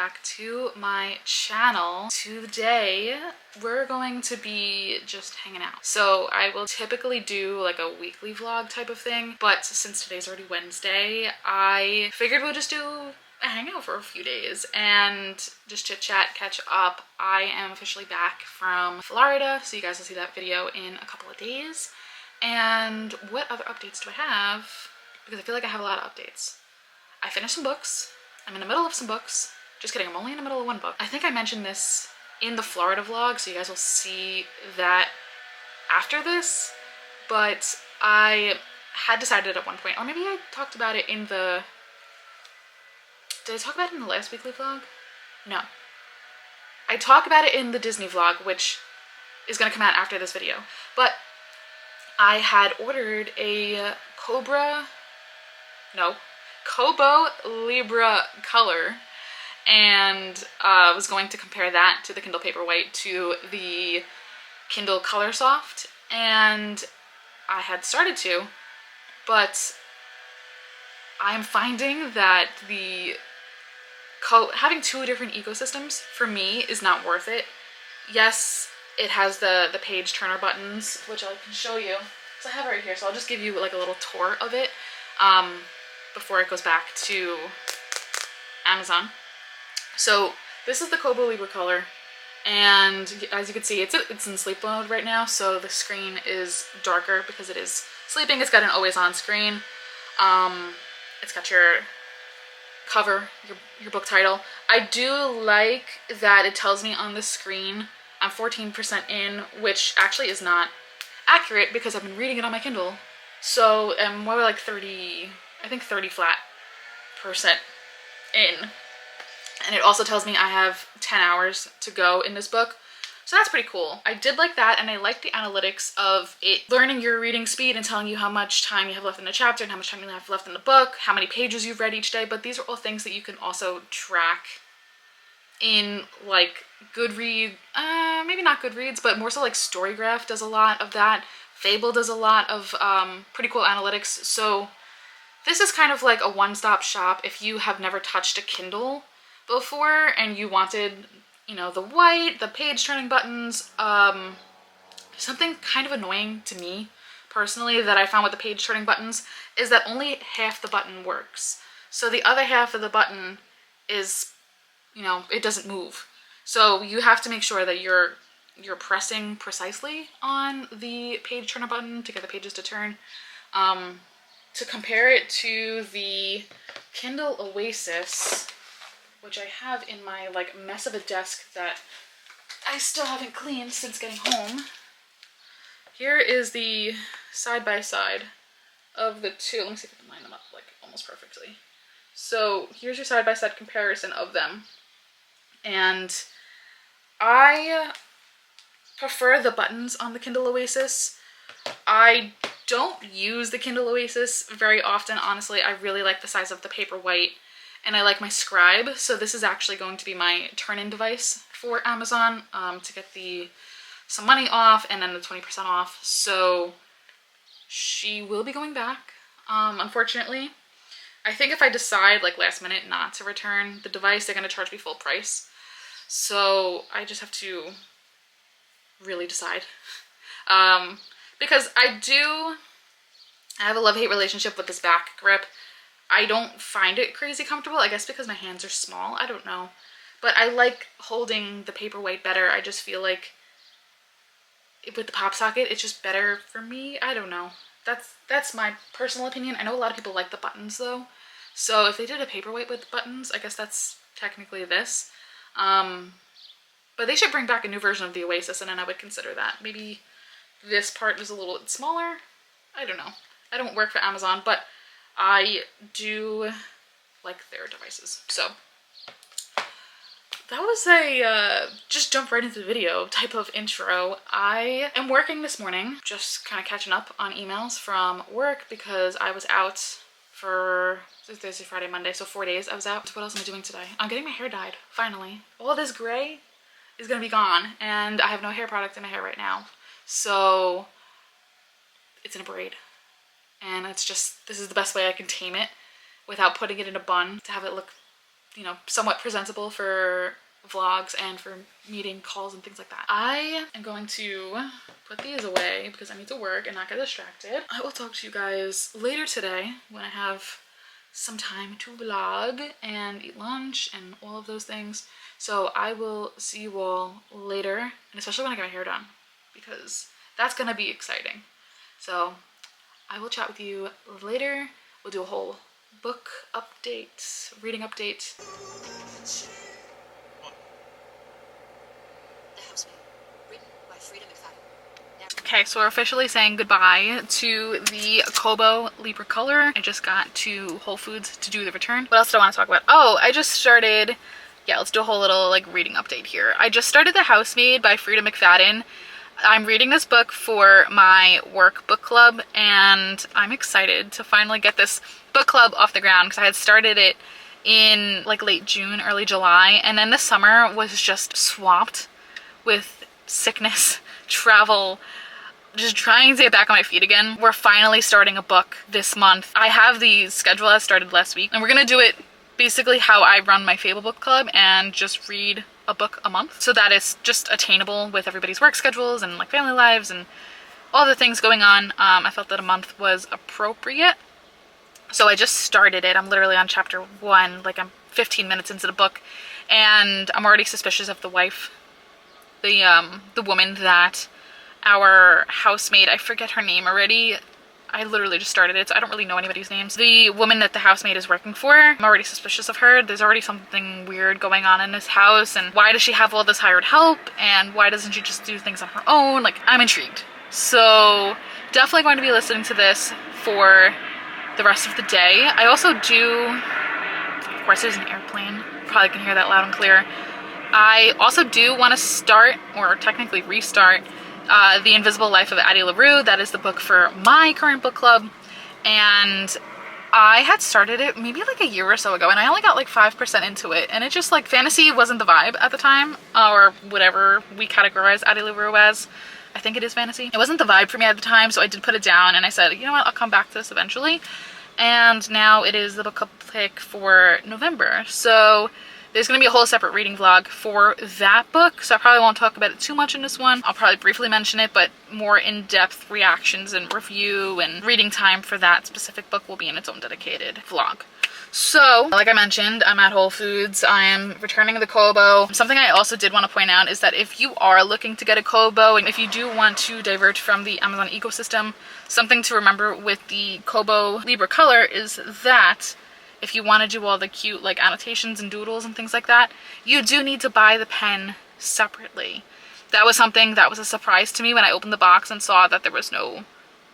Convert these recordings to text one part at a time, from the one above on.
back to my channel. Today we're going to be just hanging out. So I will typically do like a weekly vlog type of thing, but since today's already Wednesday, I figured we'll just do a hangout for a few days and just chit chat, catch up. I am officially back from Florida, so you guys will see that video in a couple of days. And what other updates do I have? Because I feel like I have a lot of updates. I finished some books. I'm in the middle of some books. Just kidding, I'm only in the middle of one book. I think I mentioned this in the Florida vlog, so you guys will see that after this. But I had decided at one point, or maybe I talked about it in the... Did I talk about it in the last weekly vlog? No. I talk about it in the Disney vlog, which is going to come out after this video. But I had ordered a Kobo Libra color, and was going to compare that to the Kindle Paperwhite to the Kindle Colorsoft, and I had started to, but I'm finding that having two different ecosystems for me is not worth it. Yes, it has the page turner buttons, which I can show you. So I have it right here, so I'll just give you like a little tour of it before it goes back to Amazon. So this is the Kobo Libra color, and as you can see, it's in sleep mode right now, so the screen is darker because it is sleeping. It's got an always on screen. It's got your cover, your book title. I do like that it tells me on the screen I'm 14% in, which actually is not accurate because I've been reading it on my Kindle. So I'm more like 30, I think 30 flat % in. And it also tells me I have 10 hours to go in this book. So that's pretty cool. I did like that, and I like the analytics of it learning your reading speed and telling you how much time you have left in the chapter and how much time you have left in the book, how many pages you've read each day. But these are all things that you can also track in like Goodreads, maybe not Goodreads, but more so like Storygraph does a lot of that. Fable does a lot of pretty cool analytics. So this is kind of like a one-stop shop if you have never touched a Kindle before and you wanted, you know, the white, the page turning buttons. Something kind of annoying to me personally that I found with the page turning buttons is that only half the button works. So the other half of the button is, you know, it doesn't move. So you have to make sure that you're pressing precisely on the page turner button to get the pages to turn. To compare it to the Kindle Oasis, which I have in my like mess of a desk that I still haven't cleaned since getting home. Here is the side-by-side of the two. Let me see if I can line them up like almost perfectly. So here's your side-by-side comparison of them. And I prefer the buttons on the Kindle Oasis. I don't use the Kindle Oasis very often, honestly. I really like the size of the Paperwhite, and I like my scribe. So this is actually going to be my turn-in device for Amazon to get some money off and then the 20% off. So she will be going back, unfortunately. I think if I decide like last minute not to return the device, they're going to charge me full price. So I just have to really decide. Because I have a love-hate relationship with this back grip. I don't find it crazy comfortable, I guess because my hands are small, I don't know. But I like holding the Paperwhite better. I just feel like with the pop socket, it's just better for me. I don't know. That's my personal opinion. I know a lot of people like the buttons though. So if they did a Paperwhite with buttons, I guess that's technically this. But they should bring back a new version of the Oasis, and then I would consider that. Maybe this part is a little bit smaller. I don't know. I don't work for Amazon, but I do like their devices. So that was a just jump right into the video type of intro. I am working this morning, just kind of catching up on emails from work because I was out for Thursday, Friday, Monday, so 4 days I was out. What else am I doing today? I'm getting my hair dyed, finally. All this gray is gonna be gone, and I have no hair product in my hair right now. So it's in a braid, and it's just, this is the best way I can tame it without putting it in a bun to have it look, you know, somewhat presentable for vlogs and for meeting calls and things like that. I am going to put these away because I need to work and not get distracted. I will talk to you guys later today when I have some time to vlog and eat lunch and all of those things. So I will see you all later, and especially when I get my hair done, because that's gonna be exciting. So I will chat with you later. We'll do a whole book update, reading update. Okay, so we're officially saying goodbye to the Kobo Libra color. I just got to Whole Foods to do the return. What else do I want to talk about? Oh, I just started, yeah, let's do a whole little like reading update here. I just started The Housemaid by Frida McFadden. I'm reading this book for my work book club, and I'm excited to finally get this book club off the ground because I had started it in like late June, early July, and then the summer was just swamped with sickness, travel, just trying to get back on my feet again. We're finally starting a book this month. I have the schedule that started last week, and we're gonna do it basically how I run my Fable book club and just read a book a month. So that is just attainable with everybody's work schedules and like family lives and all the things going on. I felt that a month was appropriate. So I just started it. I'm literally on chapter 1, like I'm 15 minutes into the book, and I'm already suspicious of the wife, the woman that our housemaid, I forget her name already. I literally just started it, so I don't really know anybody's names. The woman that the housemaid is working for, I'm already suspicious of her. There's already something weird going on in this house, and why does she have all this hired help, and why doesn't she just do things on her own? Like, I'm intrigued. So definitely going to be listening to this for the rest of the day. I also do, of course there's an airplane, probably can hear that loud and clear. I also do want to start, or technically restart, The Invisible Life of Addie LaRue. That is the book for my current book club, and I had started it maybe like a year or so ago, and I only got like 5% into it, and it just like, fantasy wasn't the vibe at the time, or whatever we categorize Addie LaRue as. I think it is fantasy. It wasn't the vibe for me at the time, so I did put it down, and I said, you know what, I'll come back to this eventually. And now it is the book club pick for November, so there's going to be a whole separate reading vlog for that book, so I probably won't talk about it too much in this one. I'll probably briefly mention it, but more in-depth reactions and review and reading time for that specific book will be in its own dedicated vlog. So, like I mentioned, I'm at Whole Foods. I am returning the Kobo. Something I also did want to point out is that if you are looking to get a Kobo, and if you do want to divert from the Amazon ecosystem, something to remember with the Kobo Libra color is that if you want to do all the cute like annotations and doodles and things like that, you do need to buy the pen separately. That was something that was a surprise to me when I opened the box and saw that there was no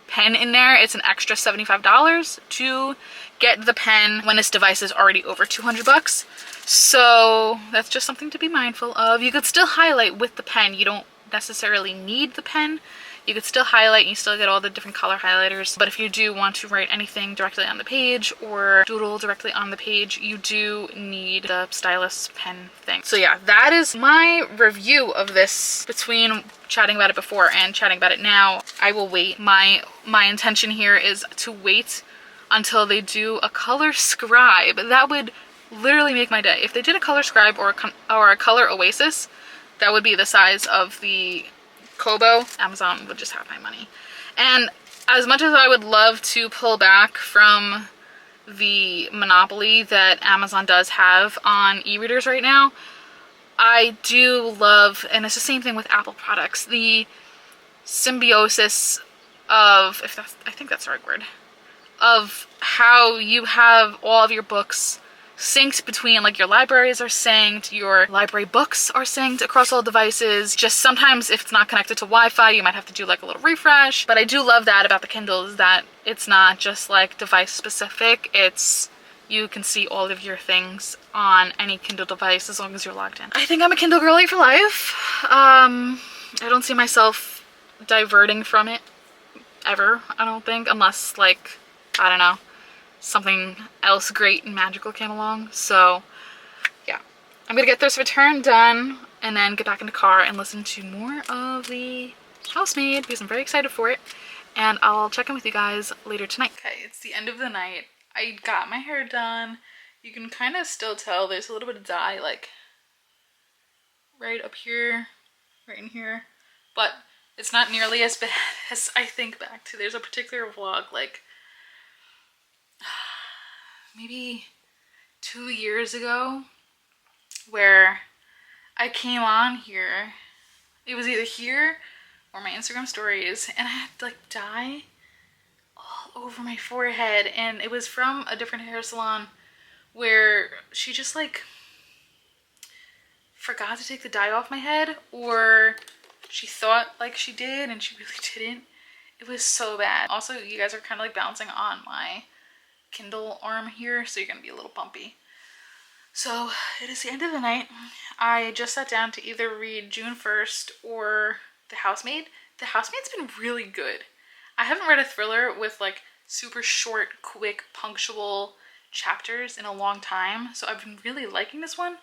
pen in there. It's an extra $75 to get the pen when this device is already over 200 bucks. So that's just something to be mindful of. You could still highlight with the pen. You don't necessarily need the pen. You could still highlight and you still get all the different color highlighters, but if you do want to write anything directly on the page or doodle directly on the page, you do need the stylus pen thing. So yeah, that is my review of this. Between chatting about it before and chatting about it now, I will wait. My intention here is to wait until they do a color scribe. That would literally make my day. If they did a color scribe or a color oasis, that would be the size of the Kobo. Amazon would just have my money. And as much as I would love to pull back from the monopoly that Amazon does have on e-readers right now, I do love, and it's the same thing with Apple products, the symbiosis of, I think that's the right word, of how you have all of your books synced between, like, your libraries are synced, your library books are synced across all devices. Just sometimes if it's not connected to Wi-Fi, you might have to do like a little refresh. But I do love that about the Kindle, is that it's not just like device specific. It's, you can see all of your things on any Kindle device as long as you're logged in. I think I'm a Kindle girly for life. I don't see myself diverting from it ever, I don't think, unless, like, I don't know, something else great and magical came along. So yeah, I'm gonna get this return done and then get back in the car and listen to more of The Housemaid because I'm very excited for it, and I'll check in with you guys later tonight. Okay, it's the end of the night. I got my hair done. You can kind of still tell there's a little bit of dye like right up here, right in here, but it's not nearly as bad as I think back to. There's a particular vlog like maybe 2 years ago where I came on here. It was either here or my Instagram stories, and I had like dye all over my forehead, and it was from a different hair salon where she just like forgot to take the dye off my head, or she thought like she did and she really didn't. It was so bad. Also, you guys are kind of like bouncing on my Kindle arm here, so you're gonna be a little bumpy. So it is the end of the night. I just sat down to either read June 1st or The Housemaid. The Housemaid's been really good. I haven't read a thriller with like super short, quick, punctual chapters in a long time, so I've been really liking this one,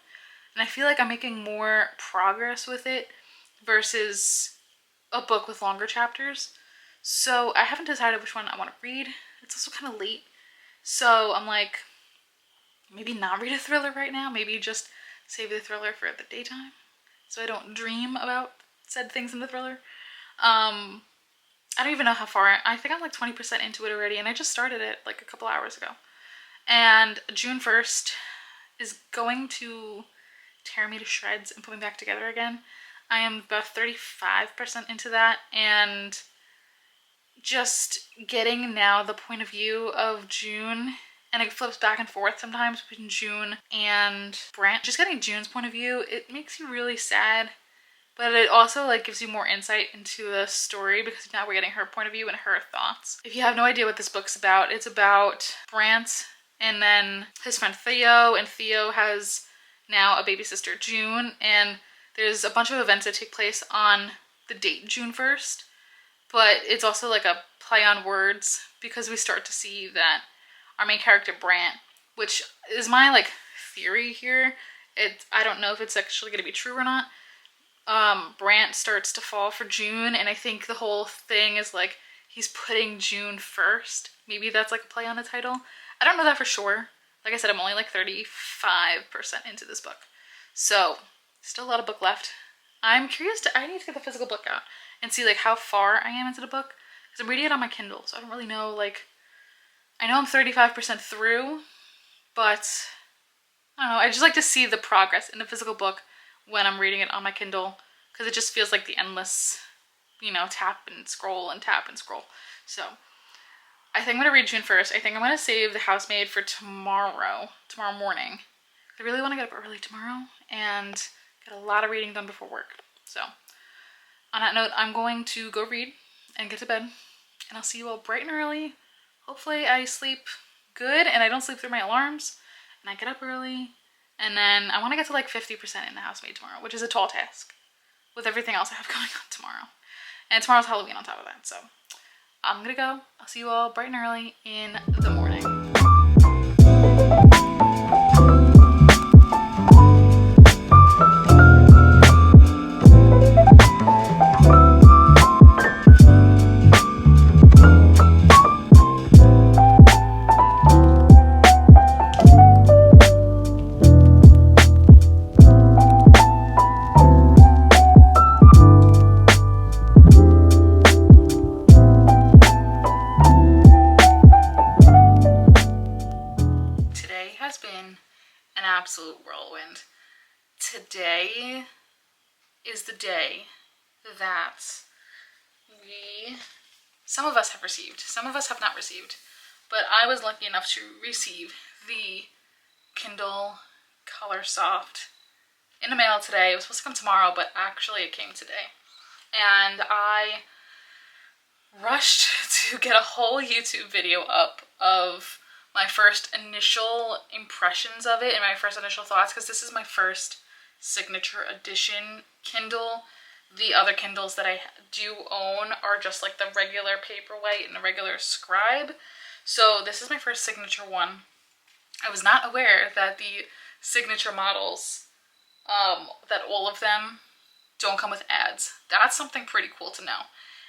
and I feel like I'm making more progress with it versus a book with longer chapters. So I haven't decided which one I want to read. It's also kind of late, so I'm like, maybe not read a thriller right now, maybe just save the thriller for the daytime so I don't dream about said things in the thriller. I don't even know how far. I think I'm like 20% into it already, and I just started it like a couple hours ago. And June 1st is going to tear me to shreds and put me back together again. I am about 35% into that, and just getting now the point of view of June, and it flips back and forth sometimes between June and Brant. Just getting June's point of view, it makes you really sad, but it also like gives you more insight into the story because now we're getting her point of view and her thoughts. If you have no idea what this book's about, it's about Brant and then his friend Theo, and Theo has now a baby sister, June, and there's a bunch of events that take place on the date June 1st, but it's also like a play on words because we start to see that our main character Brant, which is my like theory here, I don't know if it's actually going to be true or not, Brant starts to fall for June, and I think the whole thing is like he's putting June first. Maybe that's like a play on the title. I don't know that for sure. Like I said, I'm only like 35% into this book, so still a lot of book left. I'm curious I need to get the physical book out and see like how far I am into the book, because I'm reading it on my Kindle, so I don't really know, like, I know I'm 35% through, but I don't know, I just like to see the progress in the physical book when I'm reading it on my Kindle, because it just feels like the endless, you know, tap and scroll and tap and scroll. So I think I'm going to read June 1st. I think I'm going to save The Housemaid for tomorrow morning. I really want to get up early tomorrow and get a lot of reading done before work. So on that note, I'm going to go read and get to bed, and I'll see you all bright and early. Hopefully I sleep good and I don't sleep through my alarms, and I get up early, and then I want to get to like 50% in The Housemaid tomorrow, which is a tall task with everything else I have going on tomorrow. And tomorrow's Halloween on top of that, so I'm gonna go. I'll see you all bright and early in the morning. Absolute whirlwind. Today is the day that some of us have received, some of us have not received, but I was lucky enough to receive the Kindle Colorsoft in the mail today. It was supposed to come tomorrow, but actually it came today. And I rushed to get a whole YouTube video up of my first initial impressions of it and my first initial thoughts, because this is my first signature edition Kindle. The other Kindles that I do own are just like the regular Paperwhite and the regular Scribe. So this is my first signature one. I was not aware that the signature models, that all of them don't come with ads. That's something pretty cool to know.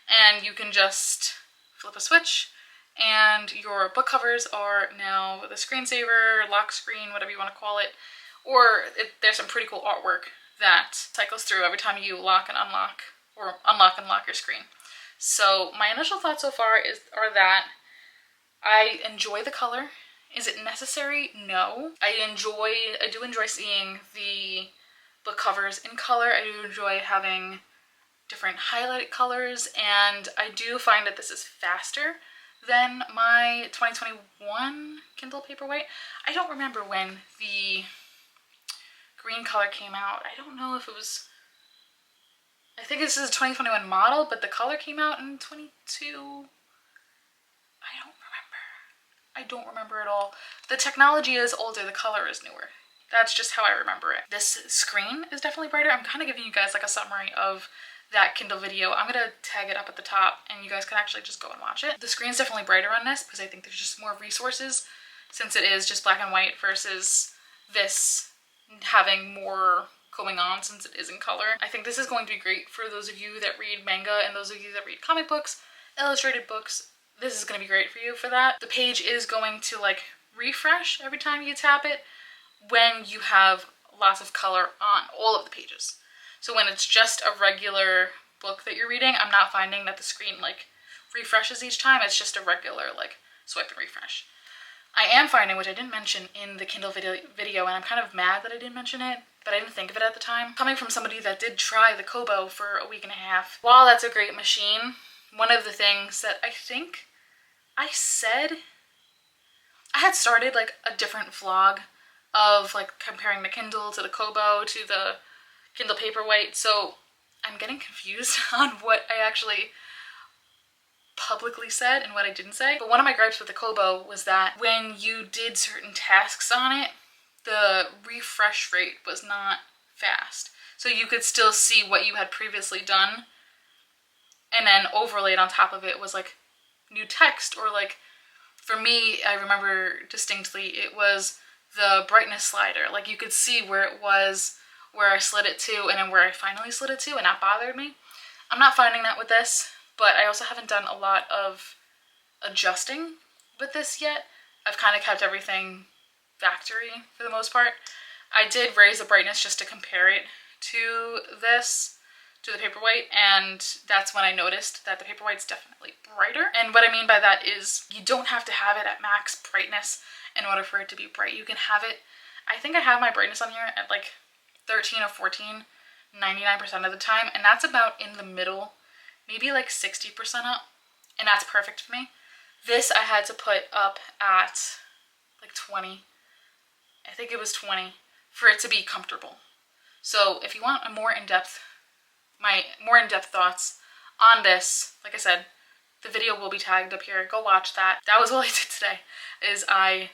And you can just flip a switch and your book covers are now the screensaver, lock screen, whatever you want to call it, or there's some pretty cool artwork that cycles through every time you lock and unlock, or unlock and lock your screen. So my initial thoughts so far are that I enjoy the color. Is it necessary? No. I do enjoy seeing the book covers in color. I do enjoy having different highlighted colors, and I do find that this is faster than my 2021 Kindle Paperwhite. I don't remember when the green color came out. I don't know if it was, I think this is a 2021 model, but the color came out in 22. I don't remember at all. The technology is older, the color is newer. That's just how I remember it. This screen is definitely brighter. I'm kind of giving you guys like a summary of that Kindle video. I'm gonna tag it up at the top and you guys can actually just go and watch it. The screen's definitely brighter on this because I think there's just more resources since it is just black and white versus this having more going on since it is in color. I think this is going to be great for those of you that read manga and those of you that read comic books, illustrated books. This is going to be great for you for that. The page is going to like refresh every time you tap it when you have lots of color on all of the pages. So when it's just a regular book that you're reading, I'm not finding that the screen like refreshes each time. It's just a regular like swipe and refresh. I am finding, which I didn't mention in the Kindle video, and I'm kind of mad that I didn't mention it, but I didn't think of it at the time. Coming from somebody that did try the Kobo for a week and a half, while that's a great machine, one of the things that I think I said, I had started like a different vlog of like comparing the Kindle to the Kobo to the Kindle Paperwhite, so I'm getting confused on what I actually publicly said and what I didn't say. But one of my gripes with the Kobo was that when you did certain tasks on it, the refresh rate was not fast. So you could still see what you had previously done, and then overlaid on top of it was like new text, or like for me, I remember distinctly it was the brightness slider. Like you could see where it was, where I slid it to, and then where I finally slid it to, and that bothered me. I'm not finding that with this, but I also haven't done a lot of adjusting with this yet. I've kind of kept everything factory for the most part. I did raise the brightness just to compare it to this, to the Paperwhite, and that's when I noticed that the Paperwhite's definitely brighter. And what I mean by that is you don't have to have it at max brightness in order for it to be bright. You can have it, I think I have my brightness on here at like 13 or 14, 99% of the time, and that's about in the middle, maybe like 60% up, and that's perfect for me. This I had to put up at like 20. I think it was 20 for it to be comfortable. So if you want a more in-depth, my more in-depth thoughts on this, like I said, the video will be tagged up here. Go watch that. That was what I did today, is I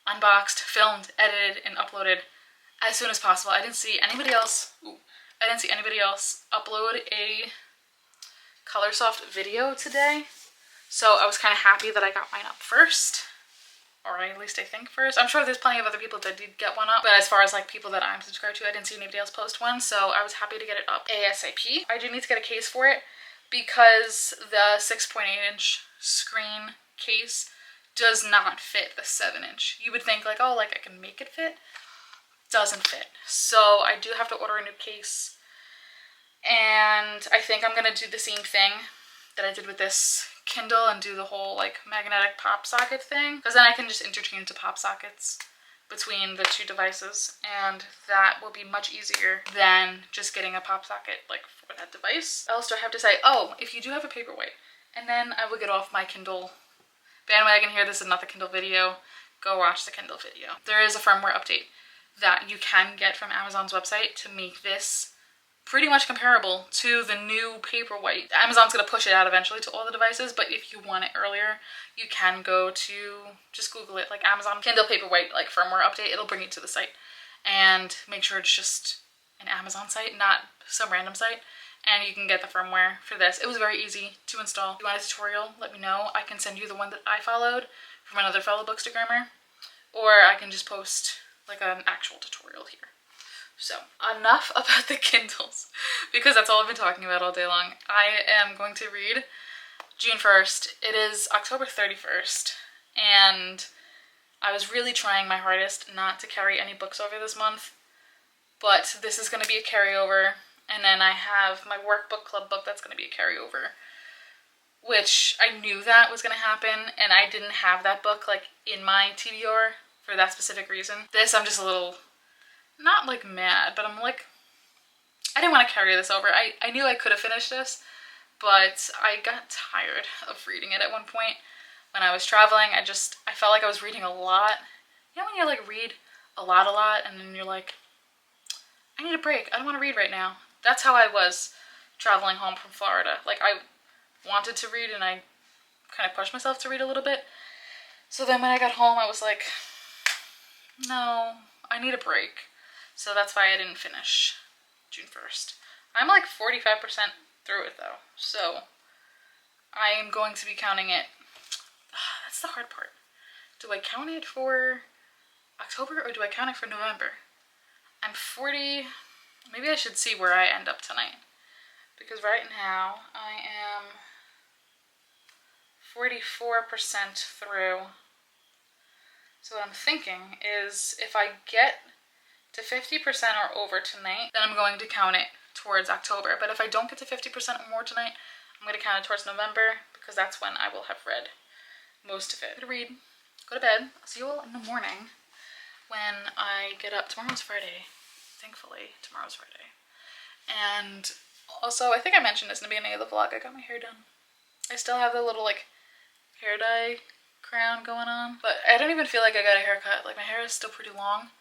unboxed, filmed, edited, and uploaded as soon as possible. I didn't see anybody else upload a colorsoft video today, so I was kind of happy that I got mine up first, or at least I think first. I'm sure there's plenty of other people that did get one up, but as far as like people that I'm subscribed to, I didn't see anybody else post one, so I was happy to get it up ASAP. I do need to get a case for it because the 6.8-inch screen case does not fit the 7-inch. You would think like, oh, like I can make it fit. Doesn't fit. So I do have to order a new case, and I think I'm gonna do the same thing that I did with this Kindle and do the whole like magnetic pop socket thing, because then I can just interchange the pop sockets between the two devices, and that will be much easier than just getting a pop socket like for that device. Else do I have to say, oh, if you do have a Paperwhite, and then I will get off my Kindle bandwagon here. This is not the Kindle video. Go watch the Kindle video. There is a firmware update that you can get from Amazon's website to make this pretty much comparable to the new Paperwhite. Amazon's going to push it out eventually to all the devices, but if you want it earlier, you can go to, just Google it, like Amazon Kindle Paperwhite, like firmware update, it'll bring you to the site. And make sure it's just an Amazon site, not some random site, and you can get the firmware for this. It was very easy to install. If you want a tutorial, let me know. I can send you the one that I followed from another fellow bookstagrammer, or I can just post like an actual tutorial here. So enough about the Kindles, because that's all I've been talking about all day long. I am going to read June 1st. It is October 31st, and I was really trying my hardest not to carry any books over this month, but this is going to be a carryover, and then I have my workbook club book that's going to be a carryover, which I knew that was going to happen, and I didn't have that book like in my TBR for that specific reason. This, I'm just a little, not like mad, but I'm like, I didn't want to carry this over. I knew I could have finished this, but I got tired of reading it at one point. When I was traveling, I felt like I was reading a lot. You know when you like read a lot, and then you're like, I need a break. I don't want to read right now. That's how I was traveling home from Florida. Like, I wanted to read, and I kind of pushed myself to read a little bit. So then when I got home, I was like, no, I need a break. So that's why I didn't finish June 1st. I'm like 45% through it though. So I am going to be counting it. That's the hard part. Do I count it for October or do I count it for November? I'm 40. Maybe I should see where I end up tonight. Because right now I am 44% through. So what I'm thinking is if I get to 50% or over tonight, then I'm going to count it towards October. But if I don't get to 50% or more tonight, I'm going to count it towards November, because that's when I will have read most of it. I'm going to read, go to bed. I'll see you all in the morning when I get up. Tomorrow's Friday. Thankfully, tomorrow's Friday. And also, I think I mentioned this in the beginning of the vlog, I got my hair done. I still have the little like hair dye crown going on, but I don't even feel like I got a haircut. Like, my hair is still pretty long.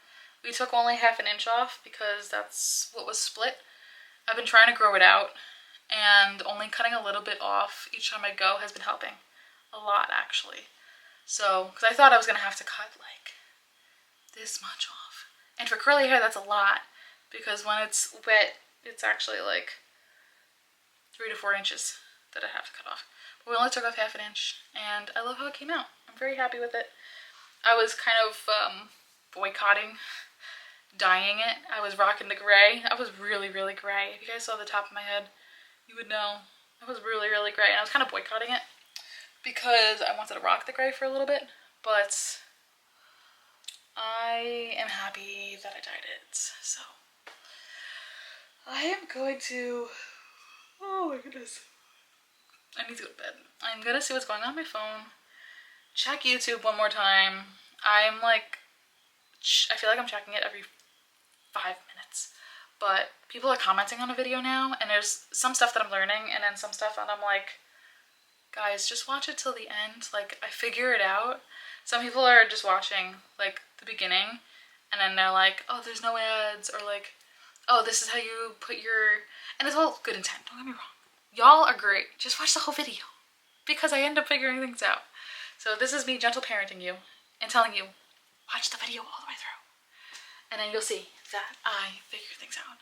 We took only half an inch off because that's what was split. I've been trying to grow it out, and only cutting a little bit off each time I go has been helping. A lot, actually. So, because I thought I was going to have to cut like this much off. And for curly hair, that's a lot, because when it's wet, it's actually like 3 to 4 inches that I have to cut off. But we only took off half an inch, and I love how it came out. I'm very happy with it. I was kind of boycotting dyeing it. I was rocking the gray. I was really, really gray. If you guys saw the top of my head, you would know I was really, really gray, and I was kind of boycotting it because I wanted to rock the gray for a little bit, but I am happy that I dyed it. So I am going to, oh my goodness, I need to go to bed. I'm gonna see what's going on my phone, check YouTube one more time. I'm like, I feel like I'm checking it every 5 minutes, but people are commenting on a video now, and there's some stuff that I'm learning, and then some stuff and I'm like, guys, just watch it till the end. Like, I figure it out. Some people are just watching like the beginning, and then they're like, oh, there's no ads, or like, oh, this is how you put your, and it's all good intent, don't get me wrong. Y'all are great. Just watch the whole video, because I end up figuring things out. So this is me gentle parenting you and telling you, watch the video all the way through, and then you'll see that I figure things out.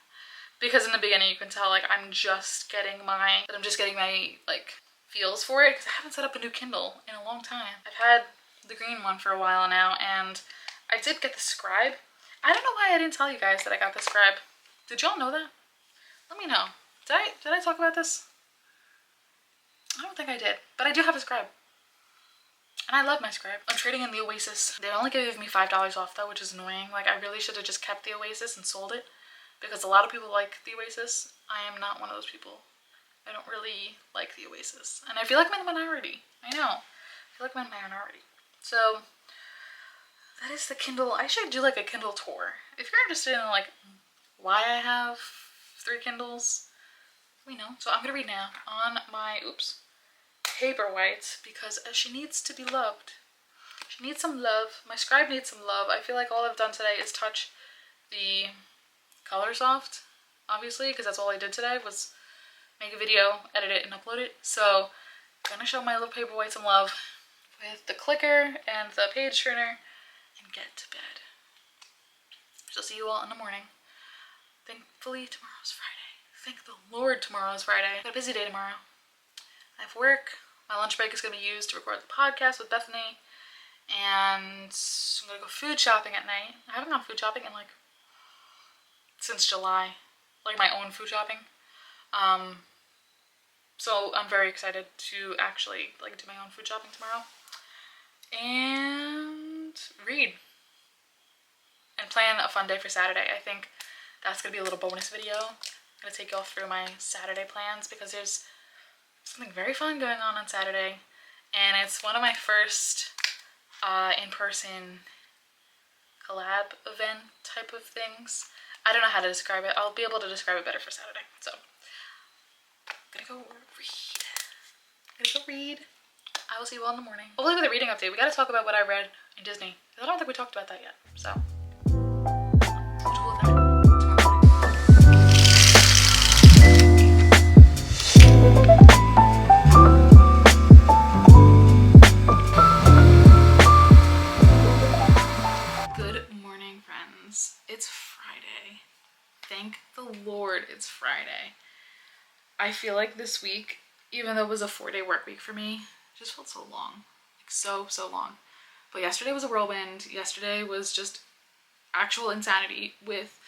Because in the beginning you can tell like I'm just getting my like feels for it, because I haven't set up a new Kindle in a long time. I've had the green one for a while now, and I did get the Scribe. I don't know why I didn't tell you guys that I got the Scribe. Did y'all know that? Let me know. Did I talk about this? I don't think I did, but I do have a Scribe. And I love my Scribe. I'm trading in the Oasis. They only gave me $5 off though, which is annoying. Like, I really should have just kept the Oasis and sold it, because a lot of people like the Oasis. I am not one of those people. I don't really like the Oasis. And I feel like I'm in the minority. I know. I feel like I'm in the minority. So that is the Kindle. I should do like a Kindle tour. If you're interested in like why I have 3 Kindles, let me know. So I'm gonna read now on my, oops, Paperwhite, because she needs to be loved. She needs some love. My Scribe needs some love. I feel like all I've done today is touch the colorsoft, obviously, because that's all I did today was make a video, edit it, and upload it. So I'm gonna show my little Paperwhite some love with the clicker and the page turner and get to bed. So see you all in the morning. Thankfully tomorrow's Friday. Thank the Lord tomorrow's Friday. Got a busy day tomorrow. I have work. My lunch break is going to be used to record the podcast with Bethany, and I'm going to go food shopping at night. I haven't gone food shopping in like since July, like my own food shopping. So I'm very excited to actually like do my own food shopping tomorrow and read and plan a fun day for Saturday. I think that's gonna be a little bonus video. I'm gonna take you all through my Saturday plans because there's something very fun going on Saturday, and it's one of my first in-person collab event type of things. I don't know how to describe it. I'll be able to describe it better for Saturday. So I'm gonna go read. I will see you all in the morning. Hopefully with a reading update. We gotta talk about what I read in Disney. I don't think we talked about that yet. So good morning, friends. It's Friday. Thank the Lord it's Friday. I feel like this week, even though it was a 4-day work week for me, it just felt so long. Like so long. But yesterday was a whirlwind. Yesterday was just actual insanity with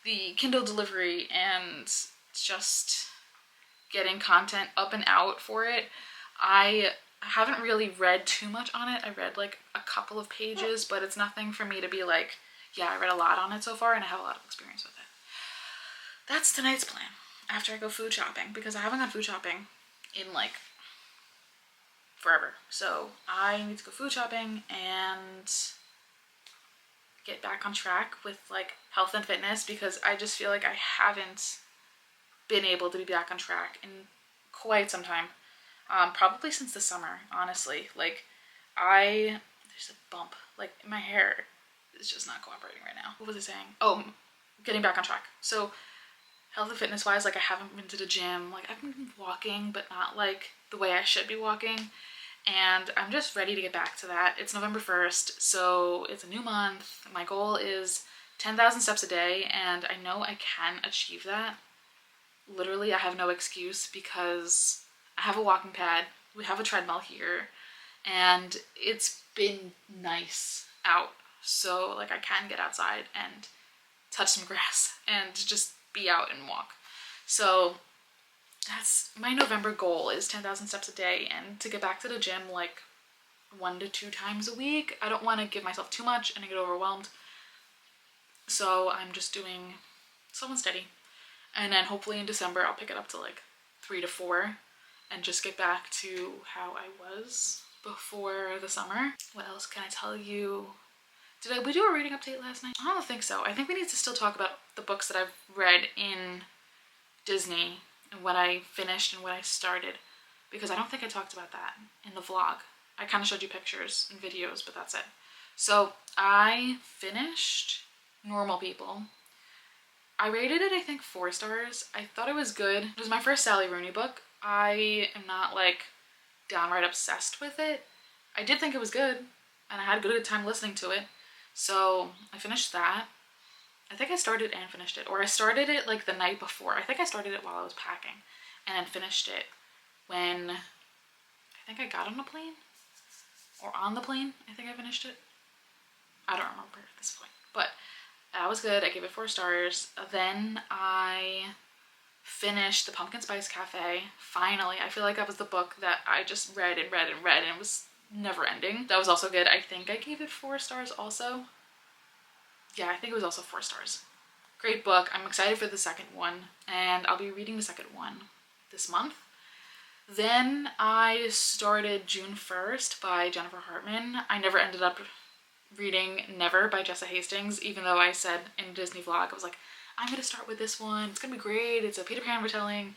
the Kindle delivery and just getting content up and out for it. I haven't really read too much on it. I read like a couple of pages, but it's nothing for me to be like, yeah, I read a lot on it so far and I have a lot of experience with it. That's tonight's plan after I go food shopping, because I haven't gone food shopping in like forever. So I need to go food shopping and get back on track with like health and fitness, because I just feel like I haven't been able to be back on track in quite some time. Probably since the summer, honestly. Like there's a bump like in my hair. It's just not cooperating right now. What was I saying? Oh, getting back on track. So health and fitness wise, like I haven't been to the gym. Like I've been walking, but not like the way I should be walking. And I'm just ready to get back to that. It's November 1st, so it's a new month. My goal is 10,000 steps a day, and I know I can achieve that. Literally, I have no excuse because I have a walking pad. We have a treadmill here, and it's been nice out. So like I can get outside and touch some grass and just be out and walk. So that's my November goal, is 10,000 steps a day, and to get back to the gym like 1 to 2 times a week. I don't want to give myself too much and I get overwhelmed. So I'm just doing slow and steady. And then hopefully in December I'll pick it up to like 3 to 4 and just get back to how I was before the summer. What else can I tell you? Did we do a reading update last night? I don't think so. I think we need to still talk about the books that I've read in Disney and what I finished and what I started, because I don't think I talked about that in the vlog. I kind of showed you pictures and videos, but that's it. So I finished Normal People. I rated it, I think, 4 stars. I thought it was good. It was my first Sally Rooney book. I am not like downright obsessed with it. I did think it was good and I had a good time listening to it. So I finished that. I think I started and finished it, or I started it like the night before. I think I started it while I was packing and then finished it when I think I got on a plane, or on the plane. I think I finished it. I don't remember at this point, but that was good. I gave it 4 stars. Then I finished The Pumpkin Spice Cafe. Finally, I feel like that was the book that I just read and read and read, and it was never ending. That was also good. I think I gave it 4 stars also. Yeah, I think it was also 4 stars. Great book. I'm excited for the second one, and I'll be reading the second one this month. Then I started June 1st by Jennifer Hartman. I never ended up reading Never by Jessa Hastings, even though I said in a Disney vlog, I was like, I'm going to start with this one. It's going to be great. It's a Peter Pan retelling.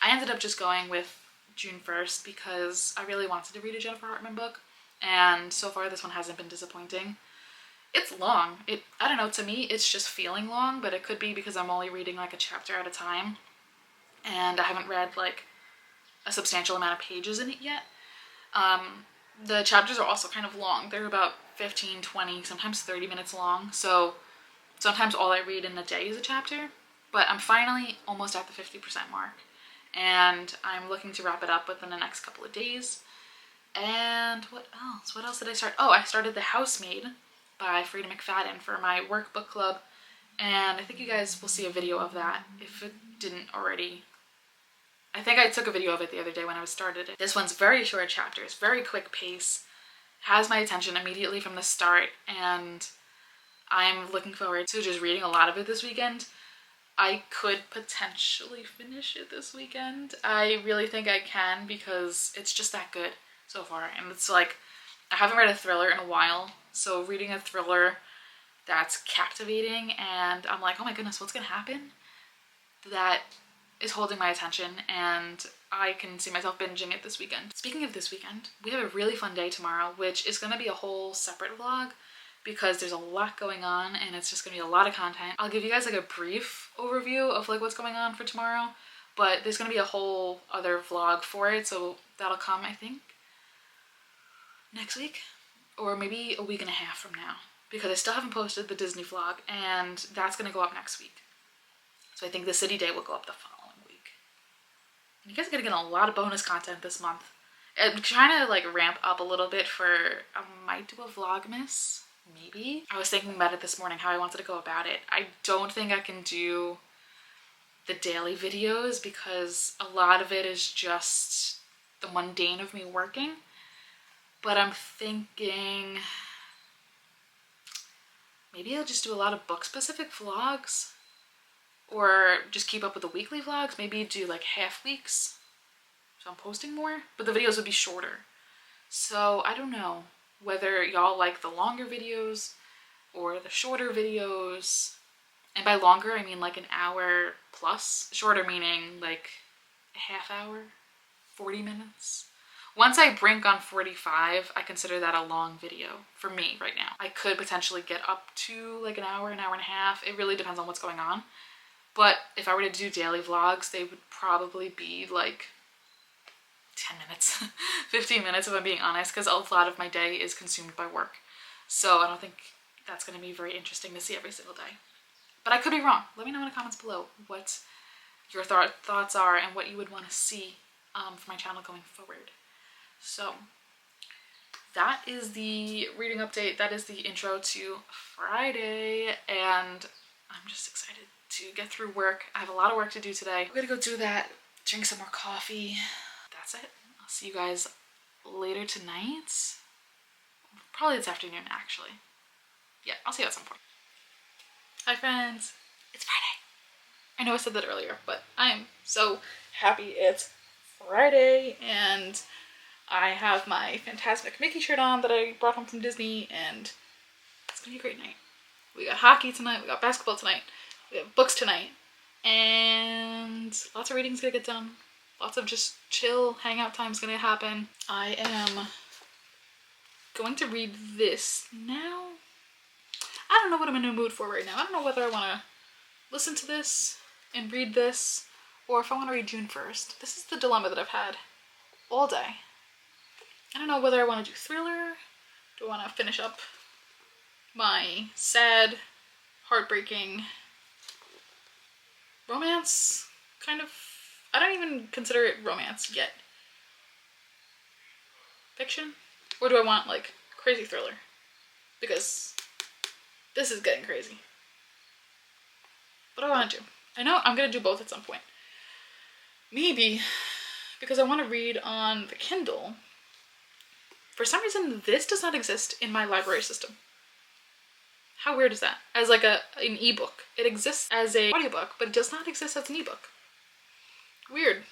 I ended up just going with June 1st because I really wanted to read a Jennifer Hartman book, and so far this one hasn't been disappointing. It's long. I don't know, to me it's just feeling long, but it could be because I'm only reading like a chapter at a time and I haven't read like a substantial amount of pages in it yet. The chapters are also kind of long. They're about 15, 20, sometimes 30 minutes long. So sometimes all I read in a day is a chapter, but I'm finally almost at the 50% mark and I'm looking to wrap it up within the next couple of days. And what else? What else did I start? Oh, I started The Housemaid by Frida McFadden for my workbook club, and I think you guys will see a video of that if it didn't already I think I took a video of it the other day when I started it. This one's very short chapters, very quick pace, has my attention immediately from the start, and I'm looking forward to just reading a lot of it this weekend. I could potentially finish it this weekend. I really think I can because it's just that good so far. And it's like, I haven't read a thriller in a while, so reading a thriller that's captivating and I'm like, oh my goodness, what's gonna happen? That is holding my attention, and I can see myself binging it this weekend. Speaking of this weekend, we have a really fun day tomorrow, which is gonna be a whole separate vlog because there's a lot going on and it's just gonna be a lot of content. I'll give you guys like a brief overview of like what's going on for tomorrow, but there's gonna be a whole other vlog for it, so that'll come, I think, next week or maybe a week and a half from now, because I still haven't posted the Disney vlog and that's gonna go up next week. So I think the city day will go up the following week. And you guys are gonna get a lot of bonus content this month. I'm trying to like ramp up a little bit for, I might do a vlogmas. Maybe. I was thinking about it this morning, how I wanted to go about it. I don't think I can do the daily videos because a lot of it is just the mundane of me working. But I'm thinking maybe I'll just do a lot of book specific vlogs or just keep up with the weekly vlogs. Maybe do like half weeks so I'm posting more, but the videos would be shorter. So I don't know whether y'all like the longer videos or the shorter videos. And by longer, I mean like an hour plus. Shorter meaning like a half hour, 40 minutes. Once I brink on 45, I consider that a long video for me right now. I could potentially get up to like an hour and a half. It really depends on what's going on. But if I were to do daily vlogs, they would probably be like 10 minutes, 15 minutes if I'm being honest, because a lot of my day is consumed by work. So I don't think that's going to be very interesting to see every single day. But I could be wrong. Let me know in the comments below what your thoughts are and what you would want to see for my channel going forward. So that is the reading update. That is the intro to Friday, and I'm just excited to get through work. I have a lot of work to do today. I'm gonna go do that, drink some more coffee. That's it. I'll see you guys later tonight. Probably this afternoon, actually. Yeah, I'll see you at some point. Hi friends, it's Friday. I know I said that earlier, but I am so happy it's Friday and I have my Fantasmic Mickey shirt on that I brought home from Disney, and it's gonna be a great night. We got hockey tonight, we got basketball tonight, we have books tonight, and lots of reading's gonna get done. Lots of just chill hangout time's gonna happen. I am going to read this now. I don't know what I'm in a mood for right now. I don't know whether I want to listen to this and read this or if I want to read June 1st. This is the dilemma that I've had all day. I don't know whether I want to do thriller. Do I want to finish up my sad, heartbreaking romance kind of? I don't even consider it romance yet. Fiction? Or do I want like crazy thriller? Because this is getting crazy. What do I want to do? I know I'm going to do both at some point. Maybe because I want to read on the Kindle. For some reason, this does not exist in my library system. How weird is that? As like an ebook. It exists as an audiobook, but it does not exist as an ebook. Weird.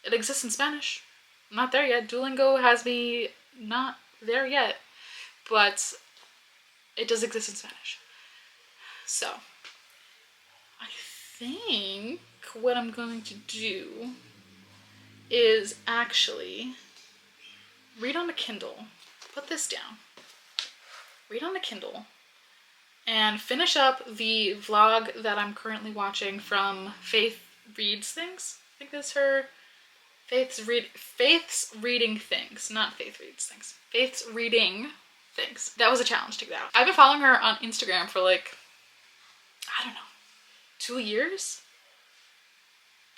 It exists in Spanish. I'm not there yet. Duolingo has me not there yet, but it does exist in Spanish. So, I think what I'm going to do is actually read on the Kindle, put this down, read on the Kindle, and finish up the vlog that I'm currently watching from Faith Reads Things. I think that's her. Faith's Reading Things, not Faith Reads Things. Faith's Reading Things. That was a challenge to get out. I've been following her on Instagram for like, I don't know, 2 years?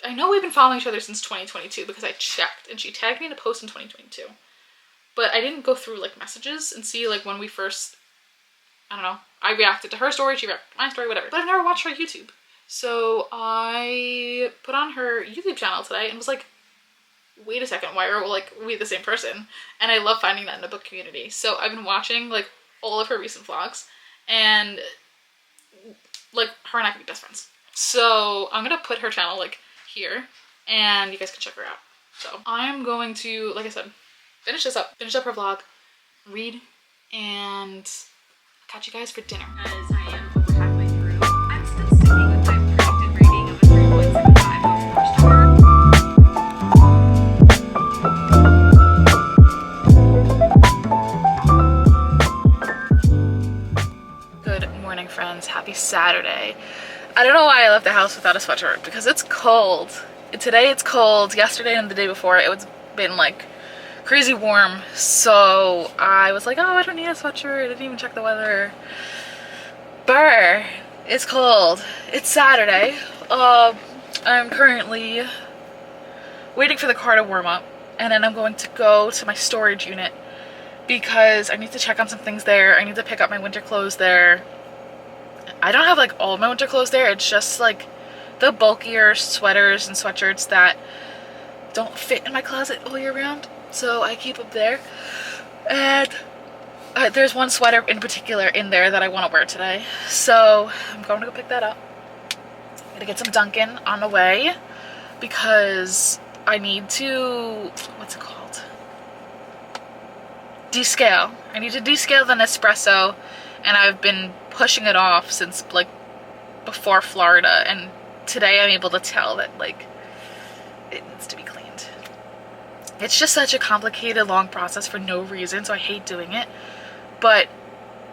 I know we've been following each other since 2022 because I checked and she tagged me in a post in 2022. But I didn't go through like messages and see like when we first, I don't know, I reacted to her story, she reacted to my story, whatever. But I've never watched her YouTube. So I put on her YouTube channel today and was like, wait a second, why are like we the same person? And I love finding that in the book community. So I've been watching like all of her recent vlogs, and like her and I could be best friends. So I'm gonna put her channel like here and you guys can check her out. So I'm going to, like I said, finish up her vlog, read, and catch you guys for dinner. As I am over halfway through, I'm still sticking with my predicted rating of a 3.75 on 4 star. Good morning, friends. Happy Saturday. I don't know why I left the house without a sweatshirt, because it's cold. Today it's cold. Yesterday and the day before it was been like crazy warm, so I was like, oh, I don't need a sweatshirt. I didn't even check the weather. Brr, it's cold. It's Saturday. I'm currently waiting for the car to warm up, and then I'm going to go to my storage unit because I need to check on some things there. I need to pick up my winter clothes there. I don't have like all my winter clothes there. It's just like the bulkier sweaters and sweatshirts that don't fit in my closet all year round. So I keep them there. And there's one sweater in particular in there that I want to wear today. So I'm going to go pick that up. I'm gonna get some Dunkin' on the way because I need to, what's it called? Descale. I need to descale the Nespresso, and I've been pushing it off since like before Florida, and today I'm able to tell that like it needs to be cleaned. It's just such a complicated, long process for no reason, so I hate doing it. But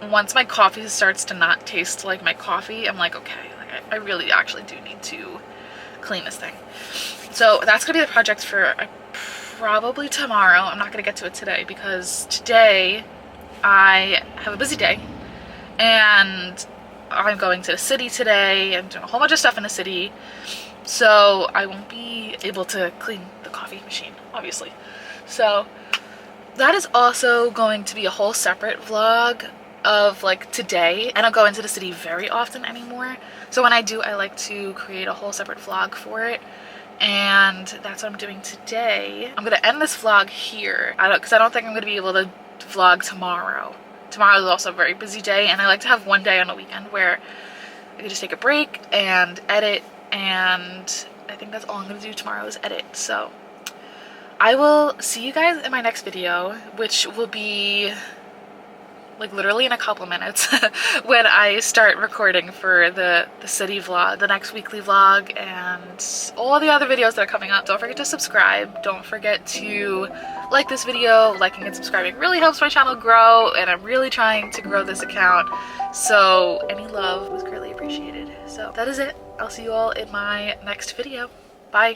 once my coffee starts to not taste like my coffee, I'm like, okay, like I really actually do need to clean this thing. So that's gonna be the project for probably tomorrow. I'm not gonna get to it today because today I have a busy day and I'm going to the city today. I'm doing a whole bunch of stuff in the city, so I won't be able to clean the coffee machine, obviously. So that is also going to be a whole separate vlog of like today. I don't go into the city very often anymore, so when I do, I like to create a whole separate vlog for it, and that's what I'm doing today. I'm gonna end this vlog here because I don't think I'm gonna be able to vlog tomorrow. Tomorrow is also a very busy day, and I like to have one day on the weekend where I can just take a break and edit, and I think that's all I'm gonna do tomorrow is edit. So I will see you guys in my next video, which will be like literally in a couple minutes when I start recording for the city vlog, the next weekly vlog, and all the other videos that are coming up. Don't forget to subscribe. Don't forget to like this video. Liking and subscribing really helps my channel grow, and I'm really trying to grow this account, so any love was greatly appreciated. So that is it. I'll see you all in my next video.